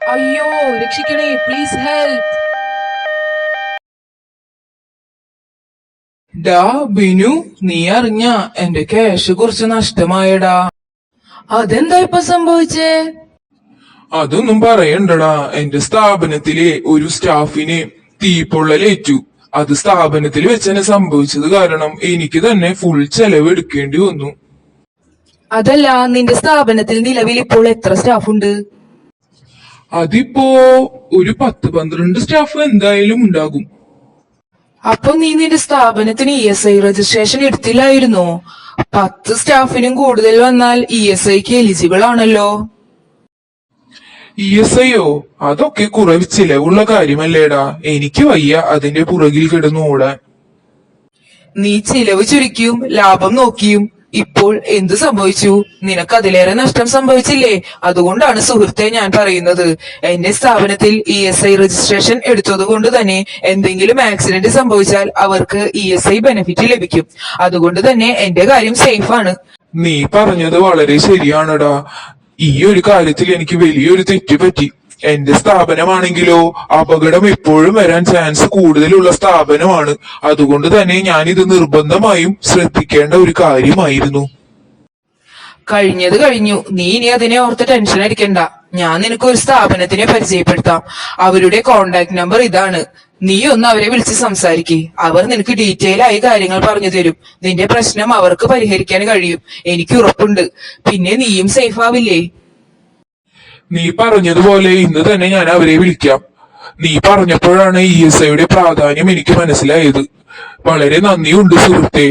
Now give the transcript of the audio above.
അയ്യോ, രക്ഷിക്കണേ, please help. ഡാ ബിനു, നീ അറിഞ്ഞ എന്റെ ക്യാഷ് കുറച്ച് നഷ്ടമായടാ. അതെന്താ ഇപ്പൊ സംഭവിച്ചേ? അതൊന്നും പറയണ്ടടാ. എന്റെ സ്ഥാപനത്തിലെ ഒരു സ്റ്റാഫിന് തീപ്പൊള്ളലേറ്റു. അത് സ്ഥാപനത്തിൽ വെച്ചെന്നെ സംഭവിച്ചത് കാരണം എനിക്ക് തന്നെ ഫുൾ ചെലവ് എടുക്കേണ്ടി വന്നു. അതല്ല, നിന്റെ സ്ഥാപനത്തിൽ നിലവിൽ ഇപ്പോൾ എത്ര സ്റ്റാഫ് ഉണ്ട്? അതിപ്പോ ഒരു 10-12 സ്റ്റാഫ് എന്തായാലും ഉണ്ടാകും. അപ്പൊ നീ നിന്റെ സ്ഥാപനത്തിന് ESI രജിസ്ട്രേഷൻ എടുത്തില്ലായിരുന്നോ? 10 സ്റ്റാഫിനും കൂടുതൽ വന്നാൽ ESIക്ക് എലിജിബിൾ ആണല്ലോ. ESIയോ? അതൊക്കെ കുറെ ചിലവുള്ള കാര്യമല്ലേടാ. എനിക്ക് വയ്യ അതിന്റെ പുറകിൽ കിടന്നു ഓടാൻ. നീ ചിലവ് ചുരുക്കിയും ലാഭം നോക്കിയും ഇപ്പോൾ എന്തു സംഭവിച്ചു? നിനക്ക് അതിലേറെ നഷ്ടം സംഭവിച്ചില്ലേ? അതുകൊണ്ടാണ് സുഹൃത്തെ ഞാൻ പറയുന്നത്, എന്റെ സ്ഥാപനത്തിൽ ESI രജിസ്ട്രേഷൻ എടുത്തത് കൊണ്ട് തന്നെ എന്തെങ്കിലും ആക്സിഡന്റ് സംഭവിച്ചാൽ അവർക്ക് ESI ബെനിഫിറ്റ് ലഭിക്കും. അതുകൊണ്ട് തന്നെ എന്റെ കാര്യം സേഫ് ആണ്. നീ പറഞ്ഞത് വളരെ ശരിയാണടാ. ഈ ഒരു കാര്യത്തിൽ എനിക്ക് വലിയൊരു തെറ്റ് പറ്റി. എന്റെ സ്ഥാപനമാണെങ്കിലോ അപകടം എപ്പോഴും വരാൻ ചാൻസ് കൂടുതലുള്ള സ്ഥാപനമാണ്. അതുകൊണ്ട് തന്നെ ഞാനിത് നിർബന്ധമായും ശ്രദ്ധിക്കേണ്ട ഒരു കാര്യമായിരുന്നു. കഴിഞ്ഞത് കഴിഞ്ഞു. നീ ഇനി അതിനെ ഓർത്ത് ടെൻഷൻ അടിക്കണ്ട. ഞാൻ നിനക്ക് ഒരു സ്ഥാപനത്തിനെ പരിചയപ്പെടുത്താം. അവരുടെ കോണ്ടാക്ട് നമ്പർ ഇതാണ്. നീ ഒന്ന് അവരെ വിളിച്ച് സംസാരിക്കേ. അവർ നിനക്ക് ഡീറ്റെയിൽ ആയി കാര്യങ്ങൾ പറഞ്ഞു തരും. നിന്റെ പ്രശ്നം അവർക്ക് പരിഹരിക്കാൻ കഴിയും, എനിക്ക് ഉറപ്പുണ്ട്. പിന്നെ നീയും സേഫ് ആവില്ലേ? നീ പറഞ്ഞതുപോലെ ഇന്ന് തന്നെ ഞാൻ അവരെ വിളിക്കാം. നീ പറഞ്ഞപ്പോഴാണ് ESIയുടെ പ്രാധാന്യം എനിക്ക് മനസ്സിലായത്. വളരെ നന്ദിയുണ്ട് സുഹൃത്തേ.